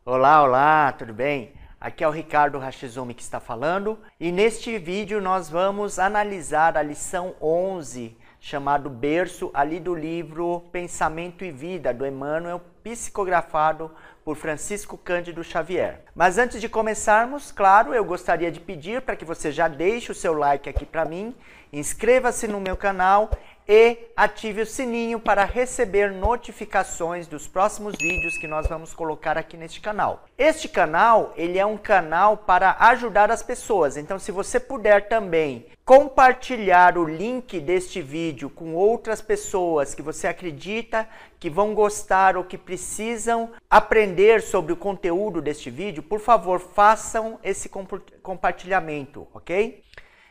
Olá, olá, tudo bem? Aqui é o Ricardo Hashizumi que está falando e neste vídeo nós vamos analisar a lição 11, chamado Berço, ali do livro Pensamento e Vida, do Emmanuel, psicografado por Francisco Cândido Xavier. Mas antes de começarmos, claro, eu gostaria de pedir para que você já deixe o seu like aqui para mim, inscreva-se no meu canal e ative o sininho para receber notificações dos próximos vídeos que nós vamos colocar aqui neste canal. Este canal, ele é um canal para ajudar as pessoas, então se você puder também compartilhar o link deste vídeo com outras pessoas que você acredita que vão gostar ou que precisam aprender sobre o conteúdo deste vídeo, por favor, façam esse compartilhamento, ok?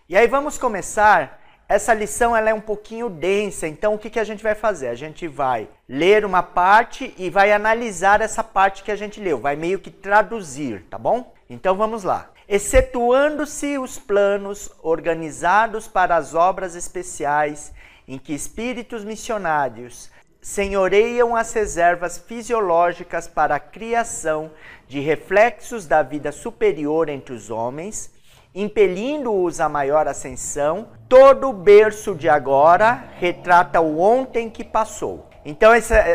E aí vamos começar. Essa lição ela é um pouquinho densa, então o que a gente vai fazer? A gente vai ler uma parte e vai analisar essa parte que a gente leu, vai meio que traduzir, tá bom? Então vamos lá. Excetuando-se os planos organizados para as obras especiais em que espíritos missionários senhoreiam as reservas fisiológicas para a criação de reflexos da vida superior entre os homens, impelindo-os à maior ascensão, todo o berço de agora retrata o ontem que passou. Então,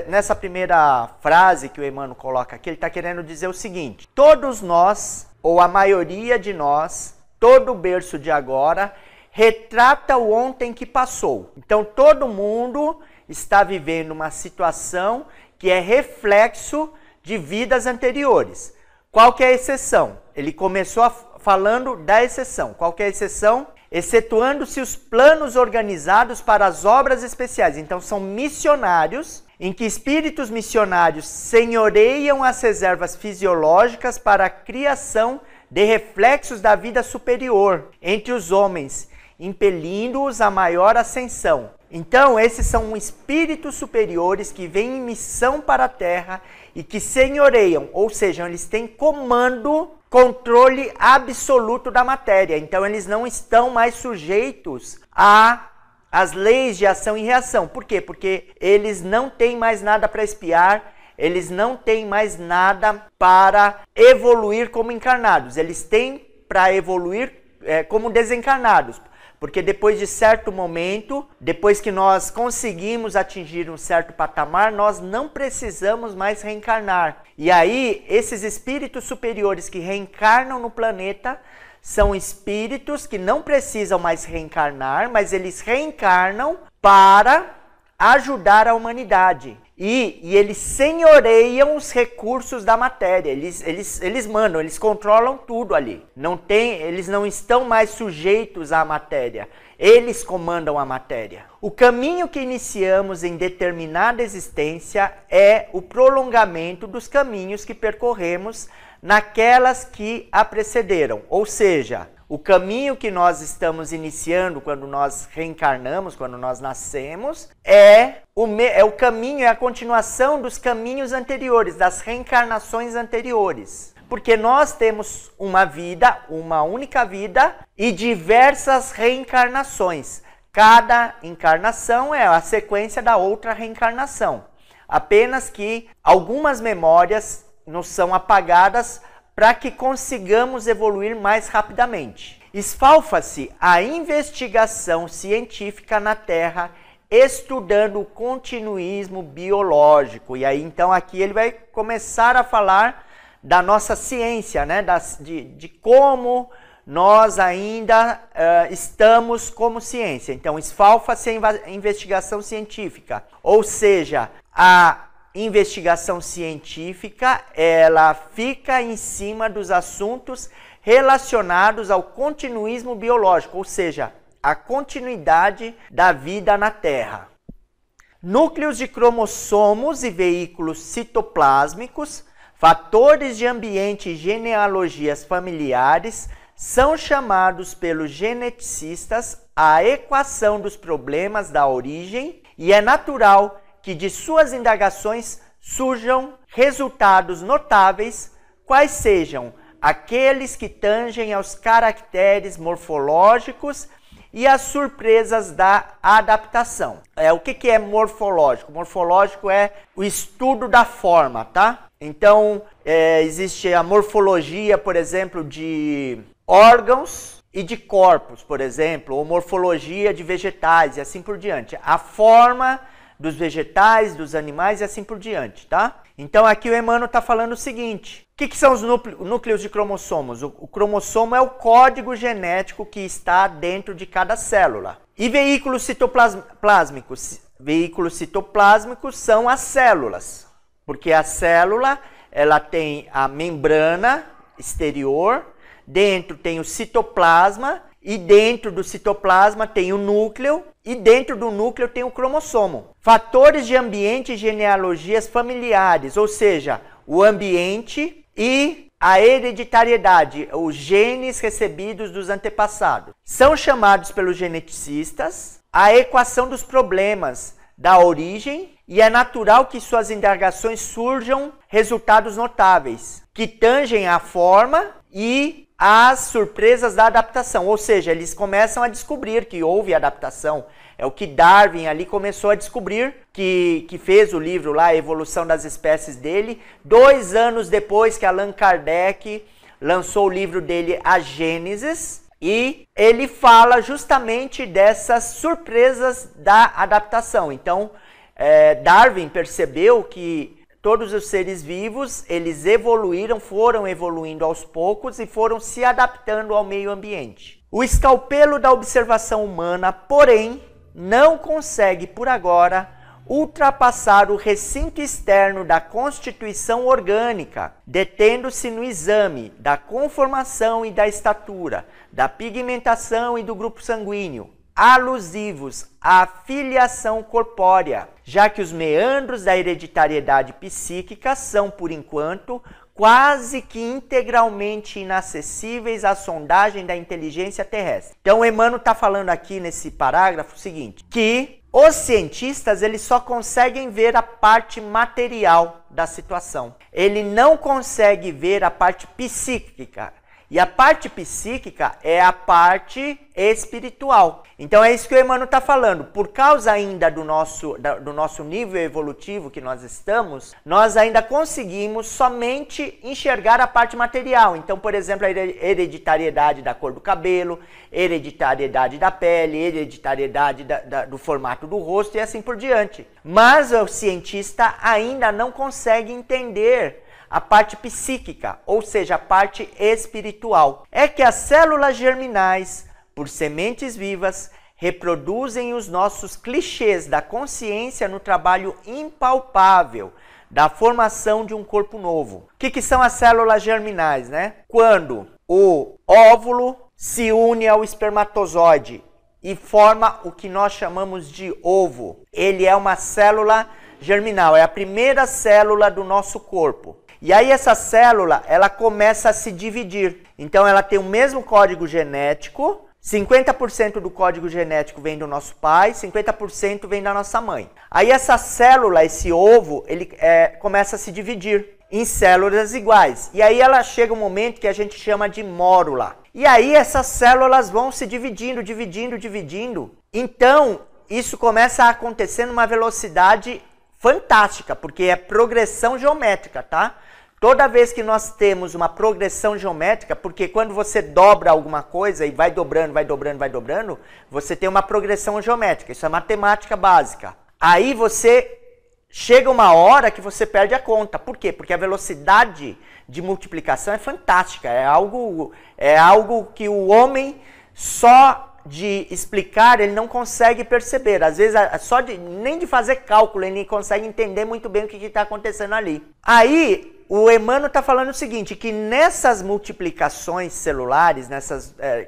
nessa primeira frase que o Emmanuel coloca aqui, ele está querendo dizer o seguinte: todos nós, ou a maioria de nós, todo o berço de agora retrata o ontem que passou. Então, todo mundo está vivendo uma situação que é reflexo de vidas anteriores. Qual que é a exceção? Ele começou falando da exceção. Qual que é a exceção? Excetuando-se os planos organizados para as obras especiais. Então, são missionários, em que espíritos missionários senhoreiam as reservas fisiológicas para a criação de reflexos da vida superior entre os homens, impelindo-os à maior ascensão. Então, esses são espíritos superiores que vêm em missão para a Terra e que senhoreiam, ou seja, eles têm comando, controle absoluto da matéria. Então, eles não estão mais sujeitos às leis de ação e reação. Por quê? Porque eles não têm mais nada para espiar, eles não têm mais nada para evoluir como encarnados. Eles têm para evoluir como desencarnados. Porque depois de certo momento, depois que nós conseguimos atingir um certo patamar, nós não precisamos mais reencarnar. E aí, esses espíritos superiores que reencarnam no planeta são espíritos que não precisam mais reencarnar, mas eles reencarnam para ajudar a humanidade. E eles senhoreiam os recursos da matéria, eles mandam, eles controlam tudo ali. Eles não estão mais sujeitos à matéria, eles comandam a matéria. O caminho que iniciamos em determinada existência é o prolongamento dos caminhos que percorremos naquelas que a precederam, ou seja, o caminho que nós estamos iniciando quando nós reencarnamos, quando nós nascemos, é o caminho, é a continuação dos caminhos anteriores, das reencarnações anteriores. Porque nós temos uma vida, uma única vida e diversas reencarnações. Cada encarnação é a sequência da outra reencarnação. Apenas que algumas memórias nos são apagadas para que consigamos evoluir mais rapidamente. Esfalfa-se a investigação científica na Terra, estudando o continuismo biológico. E aí, então, aqui ele vai começar a falar da nossa ciência, né? de como nós ainda estamos como ciência. Então, esfalfa-se a investigação científica, ou seja, a investigação científica, ela fica em cima dos assuntos relacionados ao continuismo biológico, ou seja, a continuidade da vida na Terra. Núcleos de cromossomos e veículos citoplásmicos, fatores de ambiente e genealogias familiares são chamados pelos geneticistas à equação dos problemas da origem e é natural que de suas indagações surjam resultados notáveis, quais sejam aqueles que tangem aos caracteres morfológicos e as surpresas da adaptação. O que é morfológico? Morfológico é o estudo da forma, tá? Então, existe a morfologia, por exemplo, de órgãos e de corpos, por exemplo, ou morfologia de vegetais e assim por diante. A forma dos vegetais, dos animais e assim por diante, tá? Então aqui o Emmanuel está falando o seguinte: o que são os núcleos de cromossomos? O cromossomo é o código genético que está dentro de cada célula. E veículos citoplásmicos? Veículos citoplásmicos são as células, porque a célula ela tem a membrana exterior, dentro tem o citoplasma, e dentro do citoplasma tem o núcleo, e dentro do núcleo tem o cromossomo. Fatores de ambiente e genealogias familiares, ou seja, o ambiente e a hereditariedade, os genes recebidos dos antepassados. São chamados pelos geneticistas a equação dos problemas da origem, e é natural que suas indagações surjam resultados notáveis, que tangem a forma e as surpresas da adaptação, ou seja, eles começam a descobrir que houve adaptação. É o que Darwin ali começou a descobrir, que fez o livro lá, A Evolução das Espécies dele, 2 anos depois que Allan Kardec lançou o livro dele, A Gênesis, e ele fala justamente dessas surpresas da adaptação. Então, Darwin percebeu que todos os seres vivos, eles foram evoluindo aos poucos e foram se adaptando ao meio ambiente. O escalpelo da observação humana, porém, não consegue, por agora, ultrapassar o recinto externo da constituição orgânica, detendo-se no exame da conformação e da estatura, da pigmentação e do grupo sanguíneo, alusivos à filiação corpórea, já que os meandros da hereditariedade psíquica são, por enquanto, quase que integralmente inacessíveis à sondagem da inteligência terrestre. Então, o Emmanuel está falando aqui nesse parágrafo o seguinte, que os cientistas eles só conseguem ver a parte material da situação. Ele não consegue ver a parte psíquica. E a parte psíquica é a parte espiritual. Então é isso que o Emmanuel está falando. Por causa ainda do nosso nível evolutivo que nós estamos, nós ainda conseguimos somente enxergar a parte material. Então, por exemplo, a hereditariedade da cor do cabelo, hereditariedade da pele, hereditariedade do formato do rosto e assim por diante. Mas o cientista ainda não consegue entender a parte psíquica, ou seja, a parte espiritual. É que as células germinais, por sementes vivas, reproduzem os nossos clichês da consciência no trabalho impalpável da formação de um corpo novo. O que são as células germinais, né? Quando o óvulo se une ao espermatozoide e forma o que nós chamamos de ovo. Ele é uma célula germinal, é a primeira célula do nosso corpo. E aí essa célula, ela começa a se dividir. Então ela tem o mesmo código genético, 50% do código genético vem do nosso pai, 50% vem da nossa mãe. Aí essa célula, esse ovo, ele começa a se dividir em células iguais. E aí ela chega um momento que a gente chama de mórula. E aí essas células vão se dividindo. Então isso começa a acontecer numa velocidade fantástica, porque é progressão geométrica, tá? Toda vez que nós temos uma progressão geométrica, porque quando você dobra alguma coisa e vai dobrando, você tem uma progressão geométrica. Isso é matemática básica. Aí você chega uma hora que você perde a conta. Por quê? Porque a velocidade de multiplicação é fantástica. É algo que o homem só de explicar, ele não consegue perceber. Às vezes, nem de fazer cálculo, ele consegue entender muito bem o que está acontecendo ali. Aí, o Emmanuel está falando o seguinte, que nessas multiplicações celulares,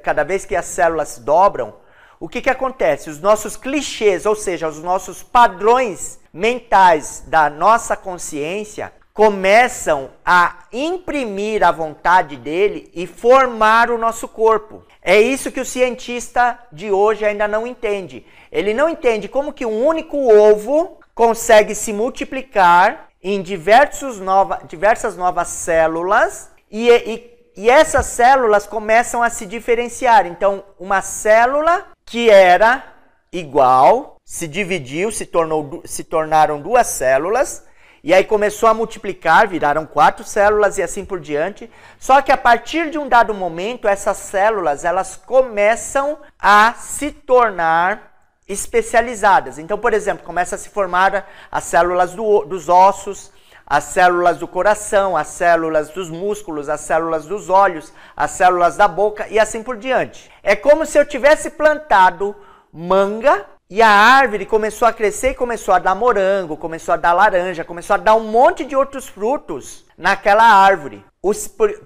cada vez que as células se dobram, o que acontece? Os nossos clichês, ou seja, os nossos padrões mentais da nossa consciência, começam a imprimir a vontade dele e formar o nosso corpo. É isso que o cientista de hoje ainda não entende. Ele não entende como que um único ovo consegue se multiplicar em diversas novas células e essas células começam a se diferenciar. Então, uma célula que era igual, se dividiu, se tornaram 2 células, e aí começou a multiplicar, viraram 4 células e assim por diante. Só que a partir de um dado momento, essas células elas começam a se tornar especializadas. Então, por exemplo, começa a se formar as células dos ossos, as células do coração, as células dos músculos, as células dos olhos, as células da boca e assim por diante. É como se eu tivesse plantado manga e a árvore começou a crescer e começou a dar morango, começou a dar laranja, começou a dar um monte de outros frutos naquela árvore.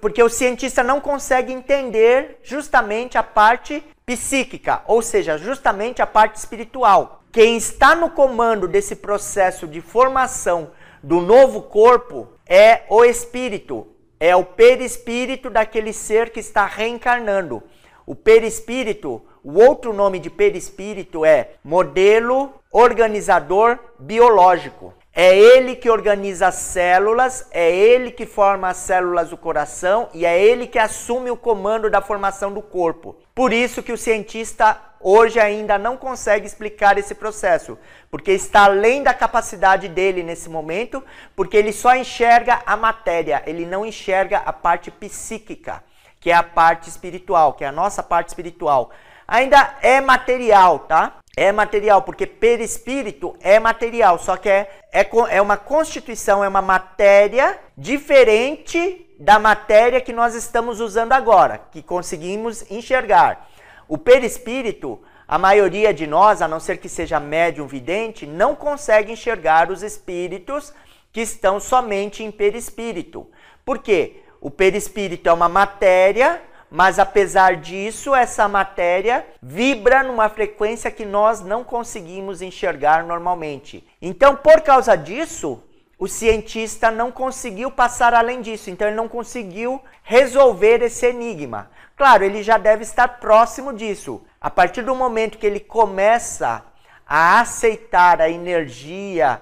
Porque o cientista não consegue entender justamente a parte psíquica, ou seja, justamente a parte espiritual. Quem está no comando desse processo de formação do novo corpo é o espírito, é o perispírito daquele ser que está reencarnando. O perispírito, o outro nome de perispírito é modelo organizador biológico. É ele que organiza as células, é ele que forma as células do coração e é ele que assume o comando da formação do corpo. Por isso que o cientista hoje ainda não consegue explicar esse processo, porque está além da capacidade dele nesse momento, porque ele só enxerga a matéria, ele não enxerga a parte psíquica, que é a parte espiritual, que é a nossa parte espiritual. Ainda é material, tá? É material, porque perispírito é material, só que é uma constituição, é uma matéria diferente da matéria que nós estamos usando agora, que conseguimos enxergar. O perispírito, a maioria de nós, a não ser que seja médium vidente, não consegue enxergar os espíritos que estão somente em perispírito. Por quê? O perispírito é uma matéria, mas apesar disso, essa matéria vibra numa frequência que nós não conseguimos enxergar normalmente. Então, por causa disso, o cientista não conseguiu passar além disso. Então, ele não conseguiu resolver esse enigma. Claro, ele já deve estar próximo disso. A partir do momento que ele começa a aceitar a energia,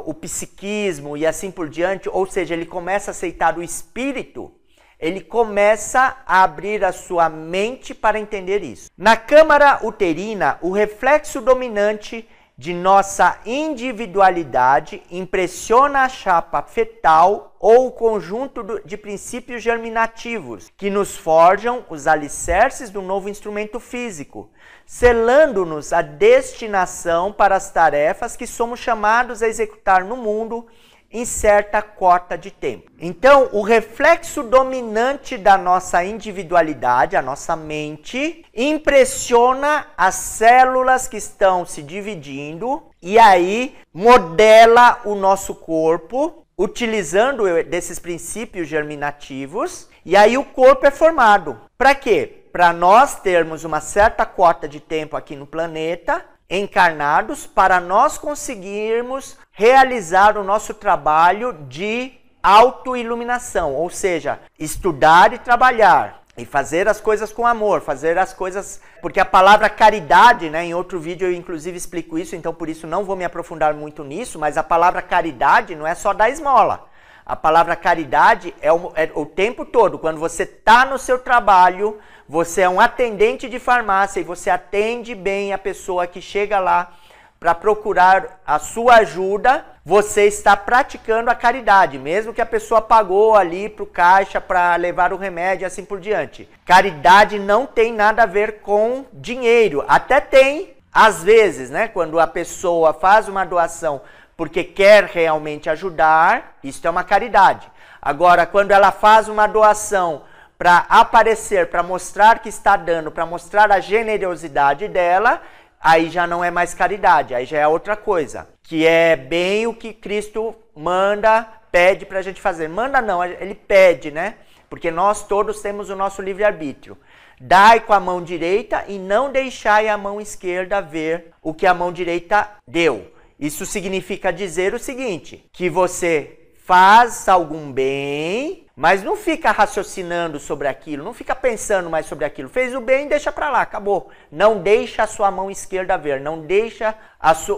o psiquismo e assim por diante, ou seja, ele começa a aceitar o espírito, ele começa a abrir a sua mente para entender isso. Na câmara uterina, o reflexo dominante de nossa individualidade impressiona a chapa fetal ou o conjunto de princípios germinativos que nos forjam os alicerces do novo instrumento físico, selando-nos a destinação para as tarefas que somos chamados a executar no mundo em certa cota de tempo. Então, o reflexo dominante da nossa individualidade, a nossa mente, impressiona as células que estão se dividindo e aí modela o nosso corpo, utilizando desses princípios germinativos, e aí o corpo é formado. Para quê? Para nós termos uma certa cota de tempo aqui no planeta, encarnados, para nós conseguirmos realizar o nosso trabalho de autoiluminação, ou seja, estudar e trabalhar e fazer as coisas com amor, fazer as coisas, porque a palavra caridade, né, em outro vídeo eu inclusive explico isso, então por isso não vou me aprofundar muito nisso, mas a palavra caridade não é só dar esmola. A palavra caridade é o tempo todo, quando você está no seu trabalho, você é um atendente de farmácia e você atende bem a pessoa que chega lá para procurar a sua ajuda, você está praticando a caridade, mesmo que a pessoa pagou ali para o caixa para levar o remédio e assim por diante. Caridade não tem nada a ver com dinheiro, até tem, às vezes, né, quando a pessoa faz uma doação porque quer realmente ajudar, isso é uma caridade. Agora, quando ela faz uma doação para aparecer, para mostrar que está dando, para mostrar a generosidade dela, aí já não é mais caridade, aí já é outra coisa. Que é bem o que Cristo manda, pede para a gente fazer. Manda não, ele pede, né? Porque nós todos temos o nosso livre-arbítrio. Dai com a mão direita e não deixai a mão esquerda ver o que a mão direita deu. Isso significa dizer o seguinte, que você faz algum bem, mas não fica raciocinando sobre aquilo, não fica pensando mais sobre aquilo. Fez o bem, deixa para lá, acabou. Não deixa a sua mão esquerda ver, não deixa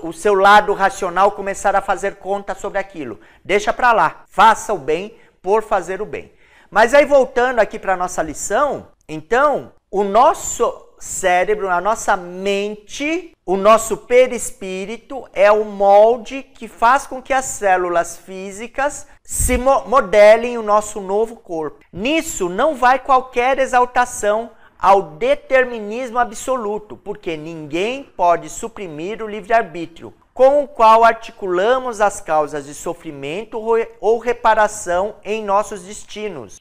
o seu lado racional começar a fazer conta sobre aquilo. Deixa para lá, faça o bem por fazer o bem. Mas aí voltando aqui para a nossa lição, então, o nosso cérebro, a nossa mente, o nosso perispírito é o molde que faz com que as células físicas se modelem o nosso novo corpo. Nisso não vai qualquer exaltação ao determinismo absoluto, porque ninguém pode suprimir o livre-arbítrio, com o qual articulamos as causas de sofrimento ou reparação em nossos destinos,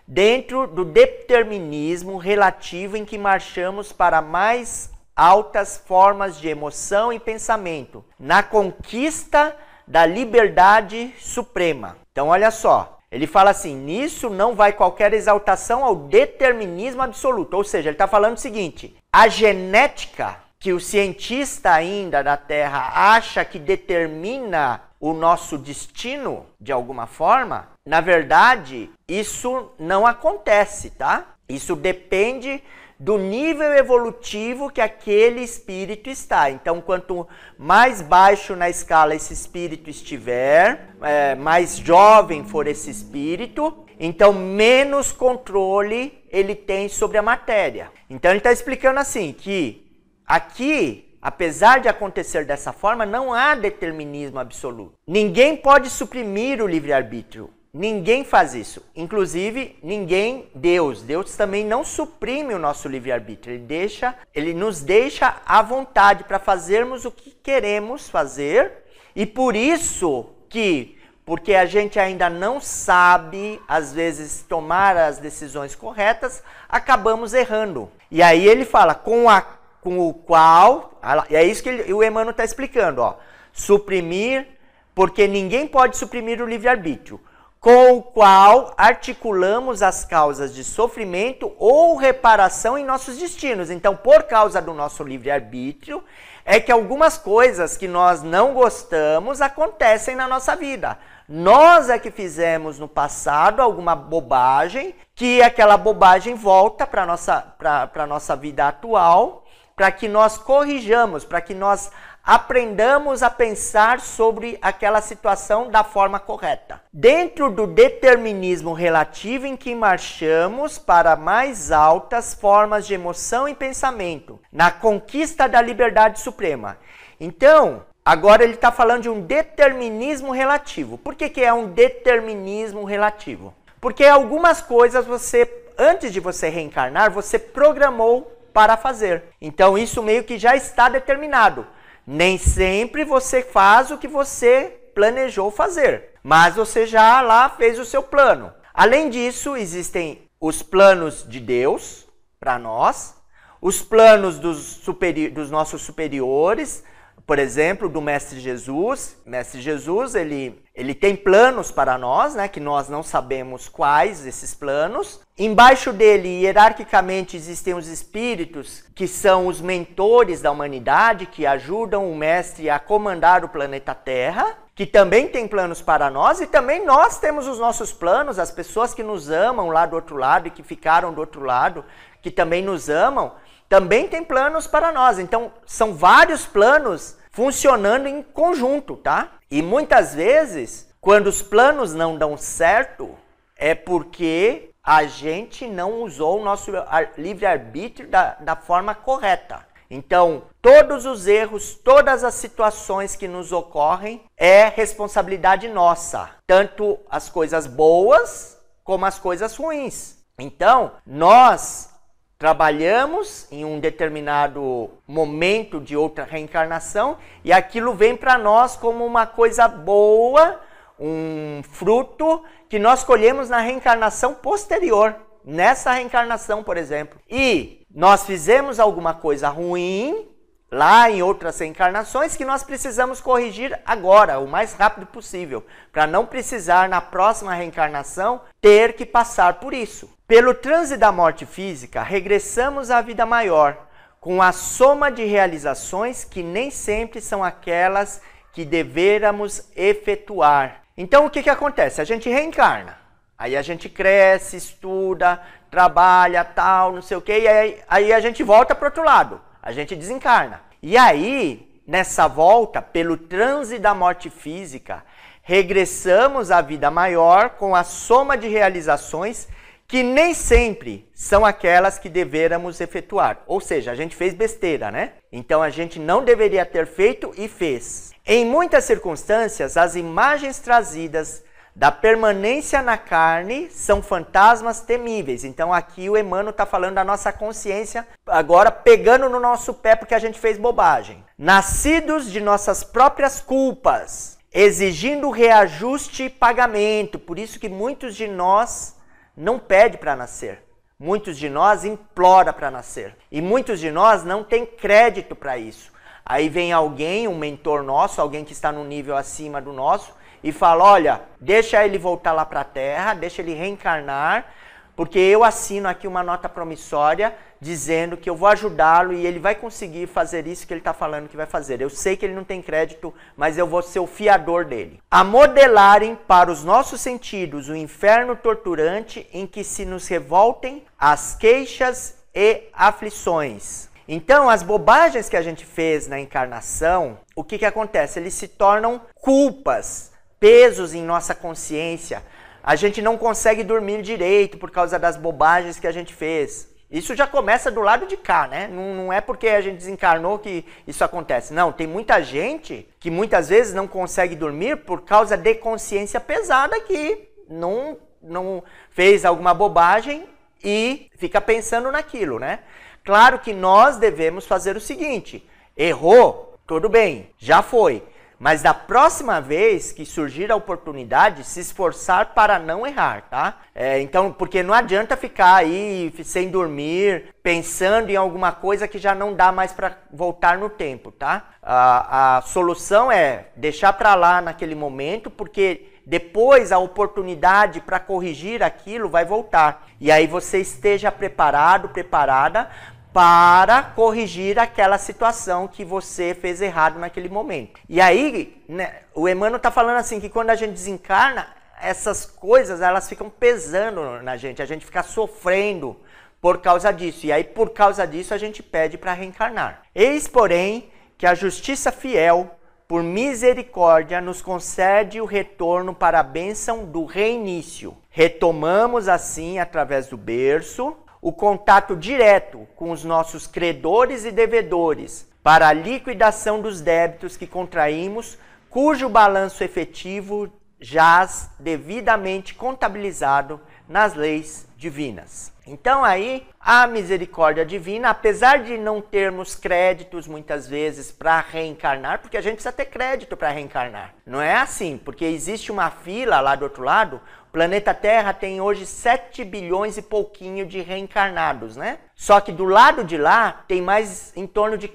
dentro do determinismo relativo em que marchamos para mais altas formas de emoção e pensamento, na conquista da liberdade suprema. Então, olha só. Ele fala assim, nisso não vai qualquer exaltação ao determinismo absoluto. Ou seja, ele está falando o seguinte, a genética que o cientista ainda da Terra acha que determina o nosso destino, de alguma forma, na verdade, isso não acontece, tá? Isso depende do nível evolutivo que aquele espírito está. Então, quanto mais baixo na escala esse espírito estiver, mais jovem for esse espírito, então menos controle ele tem sobre a matéria. Então, ele está explicando assim, que aqui, apesar de acontecer dessa forma, não há determinismo absoluto. Ninguém pode suprimir o livre-arbítrio. Ninguém faz isso. Inclusive, ninguém, Deus também não suprime o nosso livre-arbítrio. Ele nos deixa à vontade para fazermos o que queremos fazer. E por isso porque a gente ainda não sabe, às vezes, tomar as decisões corretas, acabamos errando. E aí ele fala, com o qual, é isso que o Emmanuel está explicando, ó, suprimir, porque ninguém pode suprimir o livre-arbítrio, com o qual articulamos as causas de sofrimento ou reparação em nossos destinos. Então, por causa do nosso livre-arbítrio, é que algumas coisas que nós não gostamos acontecem na nossa vida. Nós é que fizemos no passado alguma bobagem, que aquela bobagem volta para a nossa vida atual, para que nós corrijamos, para que nós aprendamos a pensar sobre aquela situação da forma correta. Dentro do determinismo relativo em que marchamos para mais altas formas de emoção e pensamento, na conquista da liberdade suprema. Então, agora ele está falando de um determinismo relativo. Por que é um determinismo relativo? Porque algumas coisas antes de você reencarnar, você programou para fazer. Então, isso meio que já está determinado. Nem sempre você faz o que você planejou fazer, mas você já lá fez o seu plano. Além disso, existem os planos de Deus para nós, os planos dos nossos superiores, por exemplo, do Mestre Jesus. Mestre Jesus, ele tem planos para nós, né, que nós não sabemos quais esses planos. Embaixo dele, hierarquicamente, existem os espíritos que são os mentores da humanidade, que ajudam o Mestre a comandar o planeta Terra, que também tem planos para nós, e também nós temos os nossos planos, as pessoas que nos amam lá do outro lado e que ficaram do outro lado, que também nos amam, também tem planos para nós. Então, são vários planos funcionando em conjunto, tá? E muitas vezes, quando os planos não dão certo, é porque a gente não usou o nosso livre-arbítrio da forma correta. Então, todos os erros, todas as situações que nos ocorrem é responsabilidade nossa. Tanto as coisas boas como as coisas ruins. Então, nós trabalhamos em um determinado momento de outra reencarnação e aquilo vem para nós como uma coisa boa, um fruto que nós colhemos na reencarnação posterior, nessa reencarnação, por exemplo. E nós fizemos alguma coisa ruim lá em outras reencarnações que nós precisamos corrigir agora, o mais rápido possível, para não precisar na próxima reencarnação ter que passar por isso. Pelo transe da morte física, regressamos à vida maior, com a soma de realizações que nem sempre são aquelas que devêramos efetuar. Então, o que acontece? A gente reencarna, aí a gente cresce, estuda, trabalha, tal, não sei o quê, e aí a gente volta para o outro lado, a gente desencarna. E aí, nessa volta, pelo transe da morte física, regressamos à vida maior com a soma de realizações que nem sempre são aquelas que deveríamos efetuar. Ou seja, a gente fez besteira, né? Então a gente não deveria ter feito e fez. Em muitas circunstâncias, as imagens trazidas da permanência na carne são fantasmas temíveis. Então aqui o Emmanuel está falando da nossa consciência, agora pegando no nosso pé porque a gente fez bobagem. Nascidos de nossas próprias culpas, exigindo reajuste e pagamento. Por isso que muitos de nós não pedem para nascer. Muitos de nós imploram para nascer. E muitos de nós não têm crédito para isso. Aí vem alguém, um mentor nosso, alguém que está num nível acima do nosso, e fala, olha, deixa ele voltar lá para a Terra, deixa ele reencarnar, porque eu assino aqui uma nota promissória dizendo que eu vou ajudá-lo e ele vai conseguir fazer isso que ele está falando que vai fazer. Eu sei que ele não tem crédito, mas eu vou ser o fiador dele. A modelarem para os nossos sentidos o inferno torturante em que se nos revoltem as queixas e aflições. Então, as bobagens que a gente fez na encarnação, o que acontece? Eles se tornam culpas, pesos em nossa consciência. A gente não consegue dormir direito por causa das bobagens que a gente fez. Isso já começa do lado de cá, né? Não é porque a gente desencarnou que isso acontece. Não, tem muita gente que muitas vezes não consegue dormir por causa de consciência pesada que não fez alguma bobagem e fica pensando naquilo, né? Claro que nós devemos fazer o seguinte, errou, tudo bem, já foi. Mas da próxima vez que surgir a oportunidade, se esforçar para não errar, tá? Então, porque não adianta ficar aí sem dormir, pensando em alguma coisa que já não dá mais para voltar no tempo, tá? A solução é deixar para lá naquele momento, porque depois a oportunidade para corrigir aquilo vai voltar. E aí você esteja preparado, preparada para corrigir aquela situação que você fez errado naquele momento. E aí, né, o Emmanuel está falando assim, que quando a gente desencarna, essas coisas elas ficam pesando na gente, a gente fica sofrendo por causa disso. E aí, por causa disso, a gente pede para reencarnar. Eis, porém, que a justiça fiel, por misericórdia, nos concede o retorno para a bênção do reinício. Retomamos assim, através do berço, o contato direto com os nossos credores e devedores para a liquidação dos débitos que contraímos, cujo balanço efetivo jaz devidamente contabilizado nas leis divinas. Então aí, a misericórdia divina, apesar de não termos créditos muitas vezes para reencarnar, porque a gente precisa ter crédito para reencarnar. Não é assim, porque existe uma fila lá do outro lado. O planeta Terra tem hoje 7 bilhões e pouquinho de reencarnados, né? Só que do lado de lá tem mais em torno de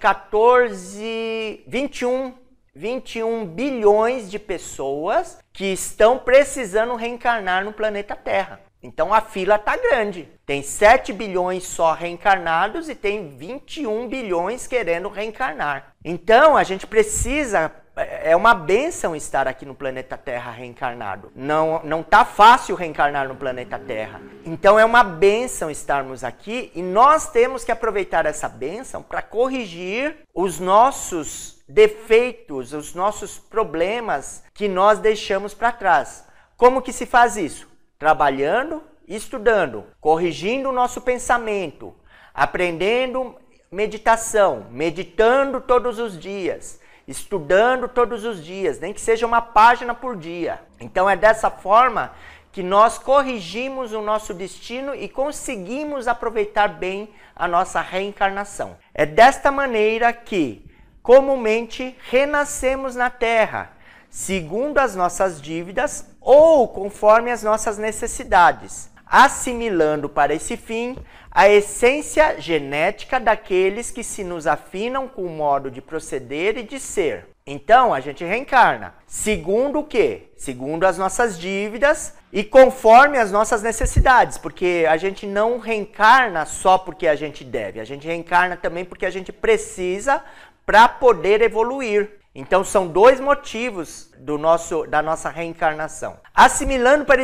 21 bilhões de pessoas que estão precisando reencarnar no planeta Terra. Então a fila está grande. Tem 7 bilhões só reencarnados e tem 21 bilhões querendo reencarnar. Então a gente precisa, é uma bênção estar aqui no planeta Terra reencarnado. Não tá fácil reencarnar no planeta Terra. Então é uma bênção estarmos aqui e nós temos que aproveitar essa bênção para corrigir os nossos defeitos, os nossos problemas que nós deixamos para trás. Como que se faz isso? Trabalhando, estudando, corrigindo o nosso pensamento, aprendendo meditação, meditando todos os dias, estudando todos os dias, nem que seja uma página por dia. Então é dessa forma que nós corrigimos o nosso destino e conseguimos aproveitar bem a nossa reencarnação. É desta maneira que, comumente, renascemos na Terra, segundo as nossas dívidas ou conforme as nossas necessidades, assimilando para esse fim a essência genética daqueles que se nos afinam com o modo de proceder e de ser. Então, a gente reencarna. Segundo o quê? Segundo as nossas dívidas e conforme as nossas necessidades, porque a gente não reencarna só porque a gente deve, a gente reencarna também porque a gente precisa para poder evoluir. Então são dois motivos da nossa reencarnação. Assimilando para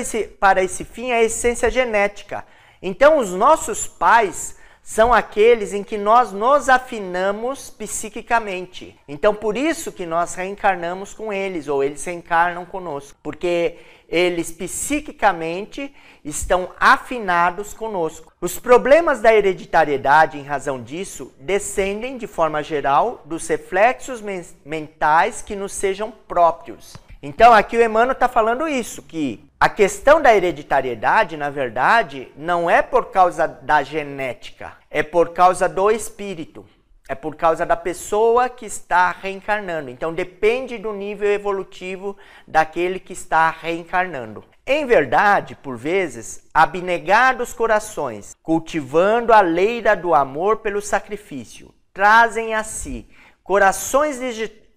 esse fim a essência genética. Então os nossos pais são aqueles em que nós nos afinamos psiquicamente. Então, por isso que nós reencarnamos com eles, ou eles reencarnam conosco, porque eles psiquicamente estão afinados conosco. Os problemas da hereditariedade, em razão disso, descendem, de forma geral, dos reflexos mentais que nos sejam próprios. Então, aqui o Emmanuel está falando isso, que a questão da hereditariedade, na verdade, não é por causa da genética, é por causa do espírito, é por causa da pessoa que está reencarnando. Então, depende do nível evolutivo daquele que está reencarnando. Em verdade, por vezes, abnegados corações, cultivando a leira do amor pelo sacrifício, trazem a si corações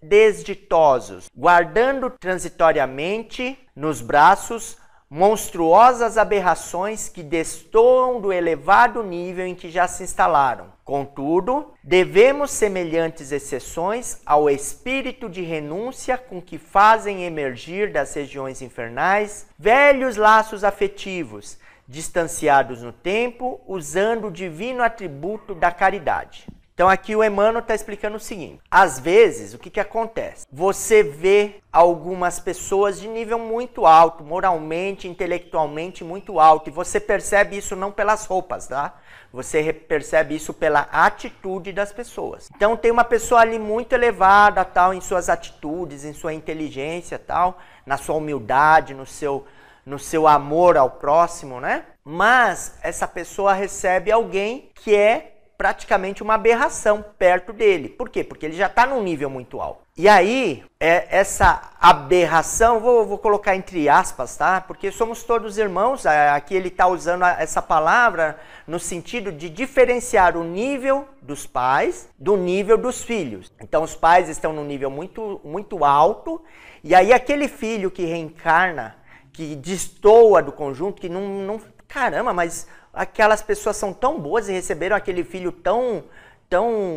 desditosos, guardando transitoriamente nos braços monstruosas aberrações que destoam do elevado nível em que já se instalaram. Contudo, devemos semelhantes exceções ao espírito de renúncia com que fazem emergir das regiões infernais velhos laços afetivos, distanciados no tempo, usando o divino atributo da caridade. Então aqui o Emmanuel está explicando o seguinte: às vezes, o que acontece? Você vê algumas pessoas de nível muito alto, moralmente, intelectualmente muito alto, e você percebe isso não pelas roupas, tá? Você percebe isso pela atitude das pessoas. Então tem uma pessoa ali muito elevada, tal, em suas atitudes, em sua inteligência, tal, na sua humildade, no seu amor ao próximo, né? Mas essa pessoa recebe alguém que é praticamente uma aberração perto dele. Por quê? Porque ele já está num nível muito alto. E aí, essa aberração, vou colocar entre aspas, tá? Porque somos todos irmãos, aqui ele está usando essa palavra no sentido de diferenciar o nível dos pais do nível dos filhos. Então os pais estão num nível muito, muito alto, e aí aquele filho que reencarna, que destoa do conjunto, que não caramba, mas aquelas pessoas são tão boas e receberam aquele filho tão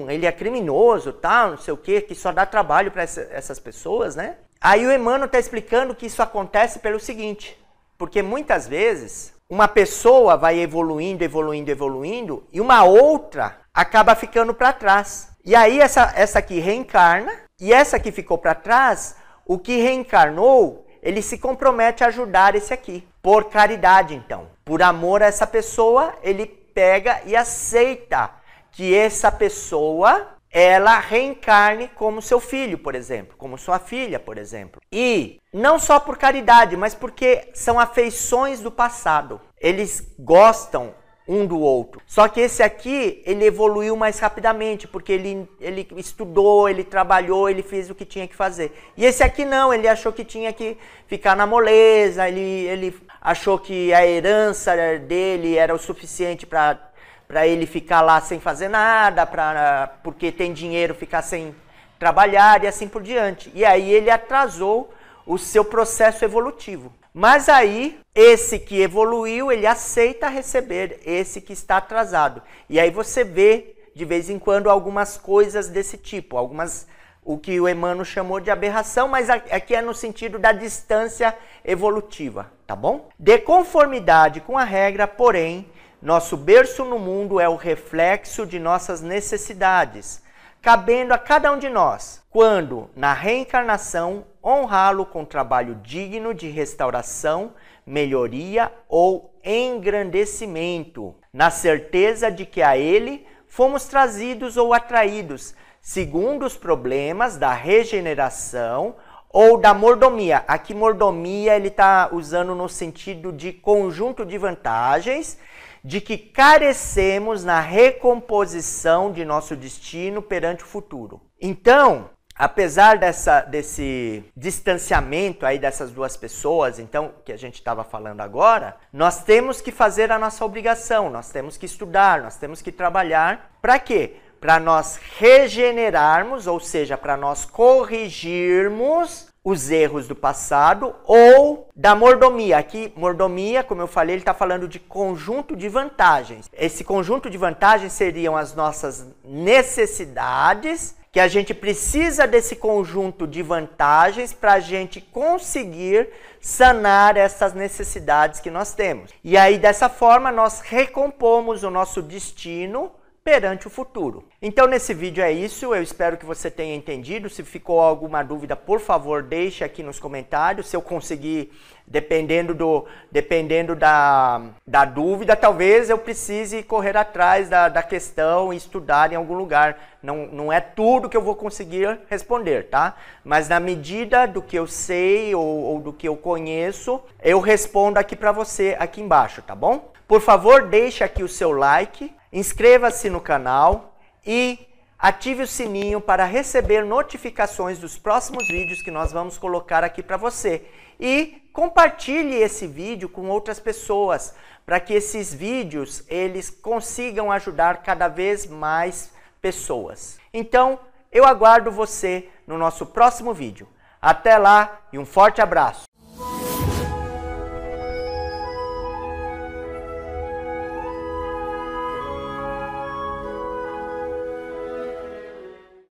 ele é criminoso, tal, não sei o quê, que só dá trabalho para essas pessoas, né? Aí o Emmanuel está explicando que isso acontece pelo seguinte, porque muitas vezes uma pessoa vai evoluindo e uma outra acaba ficando para trás. E aí essa aqui reencarna e essa que ficou para trás, o que reencarnou, ele se compromete a ajudar esse aqui, por caridade então. Por amor a essa pessoa, ele pega e aceita que essa pessoa, ela reencarne como seu filho, por exemplo, como sua filha, por exemplo. E não só por caridade, mas porque são afeições do passado. Eles gostam um do outro. Só que esse aqui, ele evoluiu mais rapidamente, porque ele estudou, ele trabalhou, ele fez o que tinha que fazer. E esse aqui não, ele achou que tinha que ficar na moleza, ele achou que a herança dele era o suficiente para ele ficar lá sem fazer nada, porque tem dinheiro, ficar sem trabalhar e assim por diante. E aí ele atrasou o seu processo evolutivo. Mas aí, esse que evoluiu, ele aceita receber esse que está atrasado. E aí você vê, de vez em quando, algumas coisas desse tipo, o que o Emmanuel chamou de aberração, mas aqui é no sentido da distância evolutiva, tá bom? De conformidade com a regra, porém, nosso berço no mundo é o reflexo de nossas necessidades, cabendo a cada um de nós, quando, na reencarnação, honrá-lo com trabalho digno de restauração, melhoria ou engrandecimento, na certeza de que a ele fomos trazidos ou atraídos, segundo os problemas da regeneração ou da mordomia. Aqui mordomia ele está usando no sentido de conjunto de vantagens, de que carecemos na recomposição de nosso destino perante o futuro. Então, apesar desse distanciamento aí dessas duas pessoas, então, que a gente estava falando agora, nós temos que fazer a nossa obrigação, nós temos que estudar, nós temos que trabalhar. Para quê? Para nós regenerarmos, ou seja, para nós corrigirmos os erros do passado ou da mordomia. Aqui, mordomia, como eu falei, ele está falando de conjunto de vantagens. Esse conjunto de vantagens seriam as nossas necessidades, que a gente precisa desse conjunto de vantagens para a gente conseguir sanar essas necessidades que nós temos. E aí, dessa forma, nós recompomos o nosso destino, perante o futuro. Então nesse vídeo é isso, eu espero que você tenha entendido. Se ficou alguma dúvida, por favor, deixe aqui nos comentários. Se eu conseguir, dependendo da dúvida, talvez eu precise correr atrás da questão e estudar em algum lugar. Não é tudo que eu vou conseguir responder, tá? Mas na medida do que eu sei ou do que eu conheço, eu respondo aqui para você, aqui embaixo, tá bom? Por favor, deixe aqui o seu like, inscreva-se no canal e ative o sininho para receber notificações dos próximos vídeos que nós vamos colocar aqui para você. E compartilhe esse vídeo com outras pessoas, para que esses vídeos eles consigam ajudar cada vez mais pessoas. Então, eu aguardo você no nosso próximo vídeo. Até lá e um forte abraço!